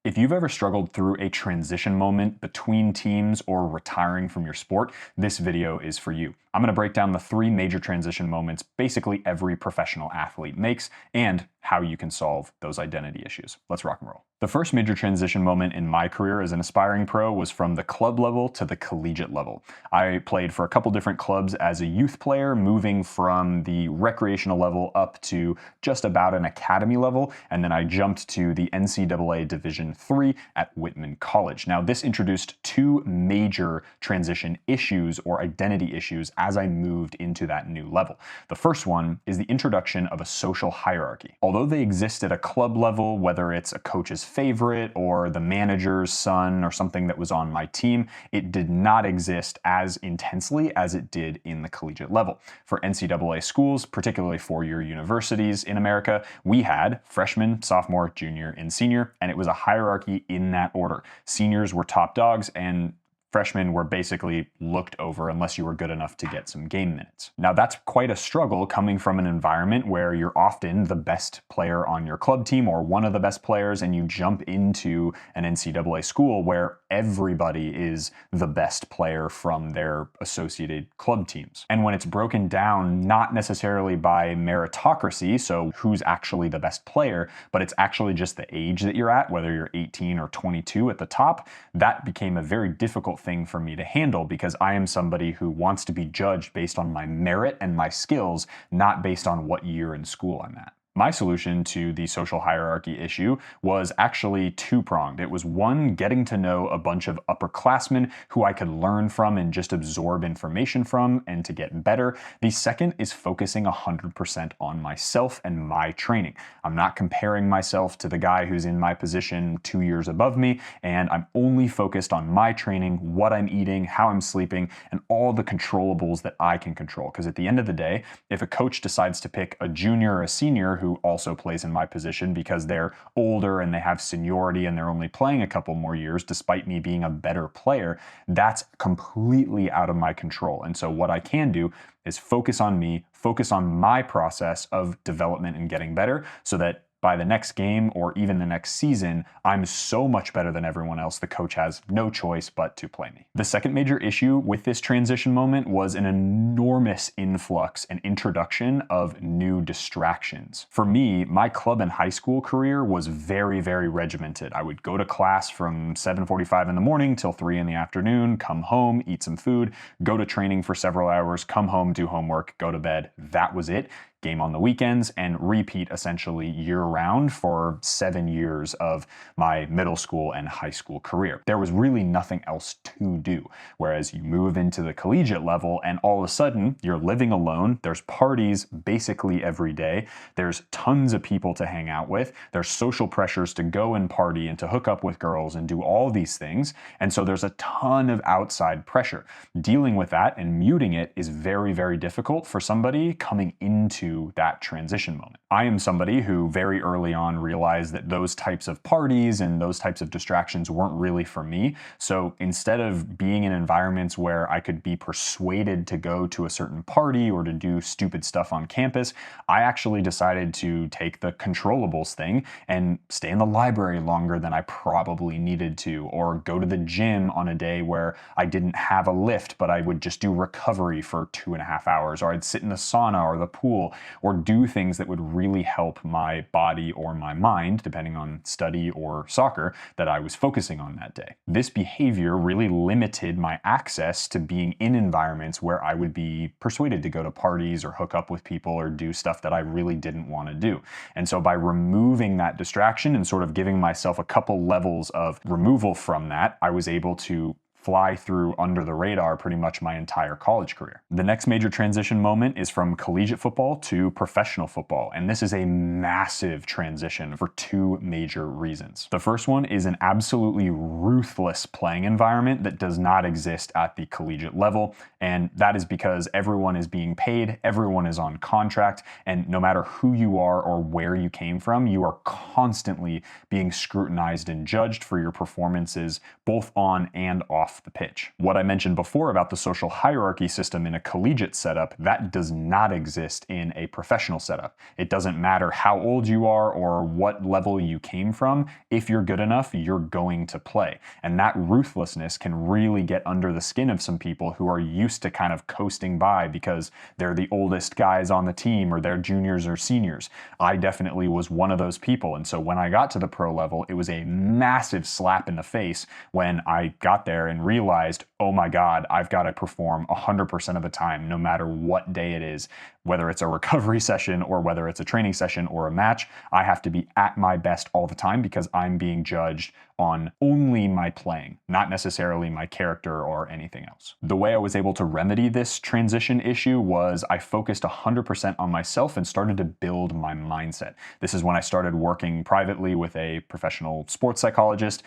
If you've ever struggled through a transition moment between teams or retiring from your sport, this video is for you. I'm going to break down the three major transition moments basically every professional athlete makes and how you can solve those identity issues. Let's rock and roll. The first major transition moment in my career as an aspiring pro was from the club level to the collegiate level. I played for a couple different clubs as a youth player, moving from the recreational level up to just about an academy level, and then I jumped to the NCAA Division III at Whitman College. Now, this introduced two major transition issues or identity issues as I moved into that new level. The first one is the introduction of a social hierarchy. Although they exist at a club level, whether it's a coach's favorite or the manager's son or something that was on my team, it did not exist as intensely as it did in the collegiate level. For NCAA schools, particularly four-year universities in America, we had freshman, sophomore, junior, and senior, and it was a hierarchy in that order. Seniors were top dogs, and freshmen were basically looked over unless you were good enough to get some game minutes. Now, that's quite a struggle coming from an environment where you're often the best player on your club team or one of the best players, and you jump into an NCAA school where everybody is the best player from their associated club teams. And when it's broken down, not necessarily by meritocracy, so who's actually the best player, but it's actually just the age that you're at, whether you're 18 or 22 at the top, that became a very difficult thing for me to handle because I am somebody who wants to be judged based on my merit and my skills, not based on what year in school I'm at. My solution to the social hierarchy issue was actually two-pronged. It was one, getting to know a bunch of upperclassmen who I could learn from and just absorb information from and to get better. The second is focusing 100% on myself and my training. I'm not comparing myself to the guy who's in my position 2 years above me, and I'm only focused on my training, what I'm eating, how I'm sleeping, and all the controllables that I can control. Because at the end of the day, if a coach decides to pick a junior or a senior who also plays in my position because they're older and they have seniority and they're only playing a couple more years despite me being a better player, that's completely out of my control. And so what I can do is focus on me, focus on my process of development and getting better so that by the next game or even the next season, I'm so much better than everyone else, the coach has no choice but to play me. The second major issue with this transition moment was an enormous influx and introduction of new distractions. For me, my club and high school career was very, very regimented. I would go to class from 7:45 in the morning till 3 in the afternoon, come home, eat some food, go to training for several hours, come home, do homework, go to bed. That was it. Game on the weekends, and repeat essentially year-round for 7 years of my middle school and high school career. There was really nothing else to do. Whereas you move into the collegiate level and all of a sudden you're living alone, there's parties basically every day, there's tons of people to hang out with, there's social pressures to go and party and to hook up with girls and do all these things, and so there's a ton of outside pressure. Dealing with that and muting it is very, very difficult for somebody coming into that transition moment. I am somebody who very early on realized that those types of parties and those types of distractions weren't really for me. So instead of being in environments where I could be persuaded to go to a certain party or to do stupid stuff on campus, I actually decided to take the controllables thing and stay in the library longer than I probably needed to, or go to the gym on a day where I didn't have a lift, but I would just do recovery for 2.5 hours, or I'd sit in the sauna or the pool, or do things that would really help my body or my mind, depending on study or soccer, that I was focusing on that day. This behavior really limited my access to being in environments where I would be persuaded to go to parties or hook up with people or do stuff that I really didn't want to do. And so by removing that distraction and sort of giving myself a couple levels of removal from that, I was able to fly through under the radar pretty much my entire college career. The next major transition moment is from collegiate football to professional football, and this is a massive transition for two major reasons. The first one is an absolutely ruthless playing environment that does not exist at the collegiate level, and that is because everyone is being paid, everyone is on contract, and no matter who you are or where you came from, you are constantly being scrutinized and judged for your performances both on and off off the pitch. What I mentioned before about the social hierarchy system in a collegiate setup, that does not exist in a professional setup. It doesn't matter how old you are or what level you came from. If you're good enough, you're going to play. And that ruthlessness can really get under the skin of some people who are used to kind of coasting by because they're the oldest guys on the team or they're juniors or seniors. I definitely was one of those people. And so when I got to the pro level, it was a massive slap in the face when I got there and realized, oh my God, I've got to perform 100% of the time, no matter what day it is, whether it's a recovery session or whether it's a training session or a match. I have to be at my best all the time because I'm being judged on only my playing, not necessarily my character or anything else. The way I was able to remedy this transition issue was I focused 100% on myself and started to build my mindset. This is when I started working privately with a professional sports psychologist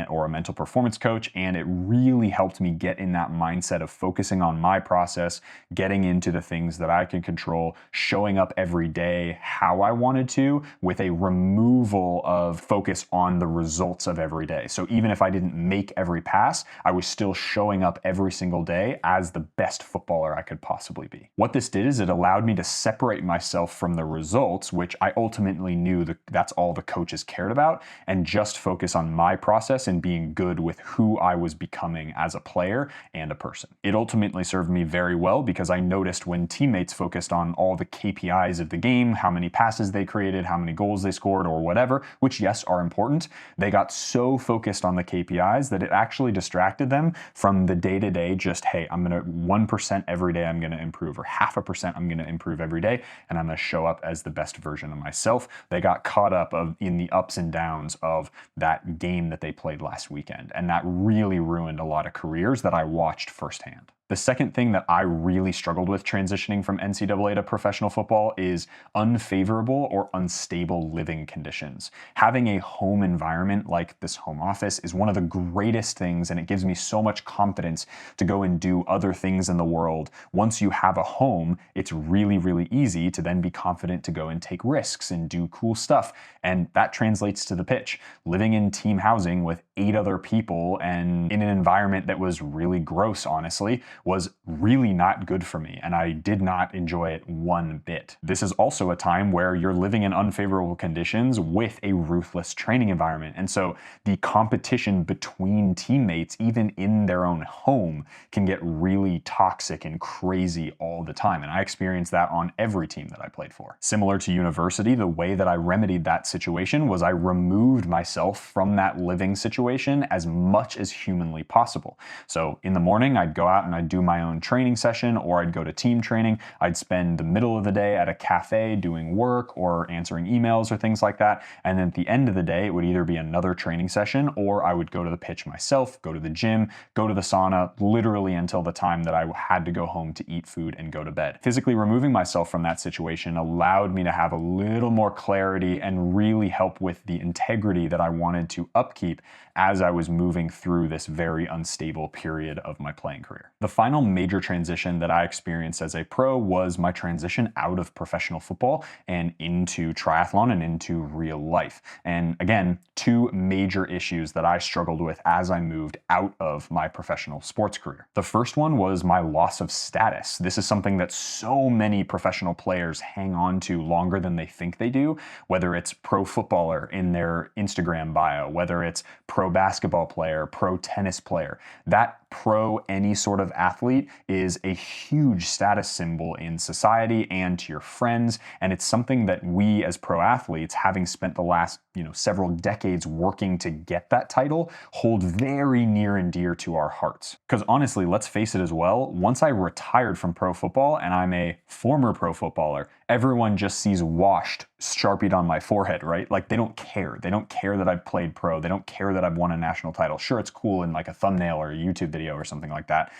or a mental performance coach, and it really helped me get in that mindset of focusing on my process, getting into the things that I can control, showing up every day how I wanted to, with a removal of focus on the results of every day. So even if I didn't make every pass, I was still showing up every single day as the best footballer I could possibly be. What this did is it allowed me to separate myself from the results, which I ultimately knew that's all the coaches cared about, and just focus on my process and being good with who I was becoming as a player and a person. It ultimately served me very well because I noticed when teammates focused on all the KPIs of the game, how many passes they created, how many goals they scored, or whatever, which yes, are important, they got so focused on the KPIs that it actually distracted them from the day-to-day just, hey, I'm gonna 1% every day I'm gonna improve, or 0.5% I'm gonna improve every day, and I'm gonna show up as the best version of myself. They got caught up in the ups and downs of that game that they played last weekend, and that really ruined a lot of careers that I watched firsthand. The second thing that I really struggled with transitioning from NCAA to professional football is unfavorable or unstable living conditions. Having a home environment like this home office is one of the greatest things, and it gives me so much confidence to go and do other things in the world. Once you have a home, it's really, really easy to then be confident to go and take risks and do cool stuff. And that translates to the pitch. Living in team housing with 8 other people and in an environment that was really gross, honestly, was really not good for me, and I did not enjoy it one bit. This is also a time where you're living in unfavorable conditions with a ruthless training environment, and so the competition between teammates, even in their own home, can get really toxic and crazy all the time, and I experienced that on every team that I played for. Similar to university, the way that I remedied that situation was I removed myself from that living situation as much as humanly possible. So in the morning, I'd go out and I'd do my own training session, or I'd go to team training. I'd spend the middle of the day at a cafe doing work or answering emails or things like that. And then at the end of the day, it would either be another training session, or I would go to the pitch myself, go to the gym, go to the sauna, literally until the time that I had to go home to eat food and go to bed. Physically removing myself from that situation allowed me to have a little more clarity and really help with the integrity that I wanted to upkeep as I was moving through this very unstable period of my playing career. The final major transition that I experienced as a pro was my transition out of professional football and into triathlon and into real life. And again, 2 major issues that I struggled with as I moved out of my professional sports career. The first one was my loss of status. This is something that so many professional players hang on to longer than they think they do, whether it's pro footballer in their Instagram bio, whether it's pro basketball player, pro tennis player. That pro any sort of athlete is a huge status symbol in society and to your friends, and it's something that we as pro athletes, having spent the last several decades working to get that title, hold very near and dear to our hearts. Because honestly, let's face it as well, once I retired from pro football and I'm a former pro footballer, everyone just sees washed Sharpied on my forehead, right? Like they don't care. They don't care that I've played pro. They don't care that I've won a national title. Sure, it's cool in like a thumbnail or a YouTube video or something like that,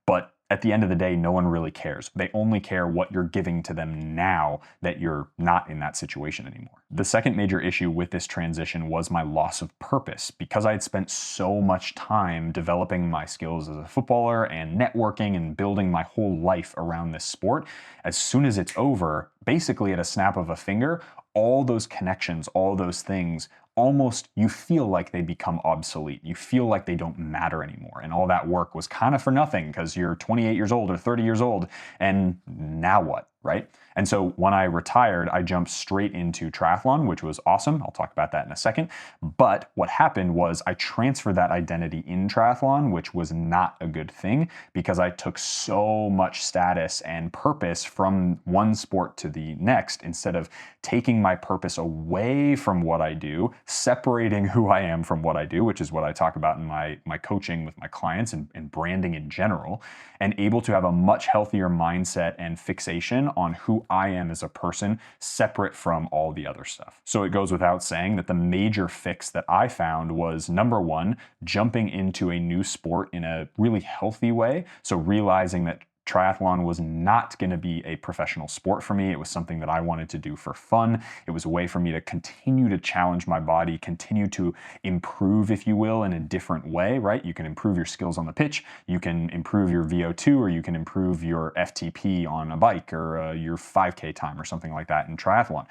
but at the end of the day, no one really cares. They only care what you're giving to them now that you're not in that situation anymore. The second major issue with this transition was my loss of purpose. Because I had spent so much time developing my skills as a footballer and networking and building my whole life around this sport, as soon as it's over, basically at a snap of a finger, all those connections, all those things almost, you feel like they become obsolete. You feel like they don't matter anymore. And all that work was kind of for nothing because you're 28 years old or 30 years old. And now what, right? And so when I retired, I jumped straight into triathlon, which was awesome. I'll talk about that in a second. But what happened was I transferred that identity in triathlon, which was not a good thing because I took so much status and purpose from one sport to the next instead of taking my purpose away from what I do, separating who I am from what I do, which is what I talk about in my coaching with my clients and branding in general, and able to have a much healthier mindset and fixation on who I am as a person, separate from all the other stuff. So it goes without saying that the major fix that I found was, number one, jumping into a new sport in a really healthy way. So realizing that triathlon was not going to be a professional sport for me. It was something that I wanted to do for fun. It was a way for me to continue to challenge my body, continue to improve, if you will, in a different way, right? You can improve your skills on the pitch, you can improve your VO2, or you can improve your FTP on a bike, or your 5K time or something like that in triathlon.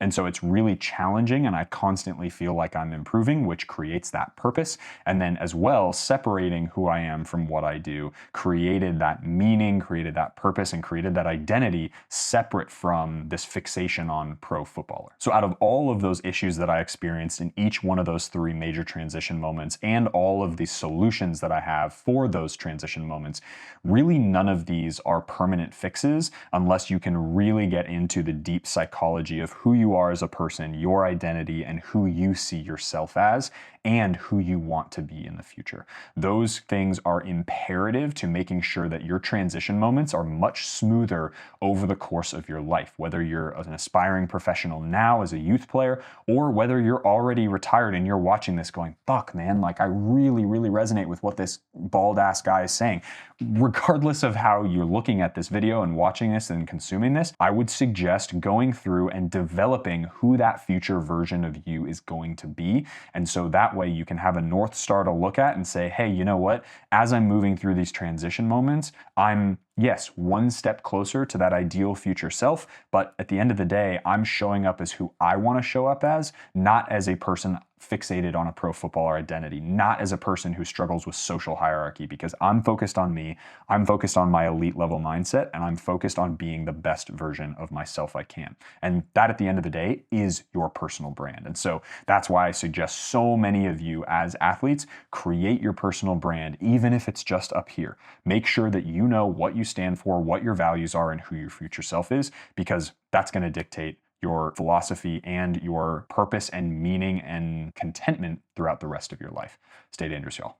And so it's really challenging, and I constantly feel like I'm improving, which creates that purpose. And then as well, separating who I am from what I do created that meaning, created that purpose, and created that identity separate from this fixation on pro footballer. So out of all of those issues that I experienced in each one of those three major transition moments and all of the solutions that I have for those transition moments, really none of these are permanent fixes unless you can really get into the deep psychology of who you are as a person, your identity, and who you see yourself as, and who you want to be in the future. Those things are imperative to making sure that your transition moments are much smoother over the course of your life, whether you're an aspiring professional now as a youth player, or whether you're already retired and you're watching this going, fuck man, like I really, really resonate with what this bald ass guy is saying. Regardless of how you're looking at this video and watching this and consuming this, I would suggest going through and developing who that future version of you is going to be. And so that way you can have a North Star to look at and say, hey, you know what? As I'm moving through these transition moments, I'm, yes, one step closer to that ideal future self, but at the end of the day, I'm showing up as who I want to show up as, not as a person fixated on a pro footballer identity, not as a person who struggles with social hierarchy, because I'm focused on me, I'm focused on my elite level mindset, and I'm focused on being the best version of myself I can. And that at the end of the day is your personal brand. And so that's why I suggest so many of you as athletes create your personal brand, even if it's just up here. Make sure that you know what you stand for, what your values are, and who your future self is, because that's going to dictate your philosophy and your purpose and meaning and contentment throughout the rest of your life. Stay dangerous, y'all.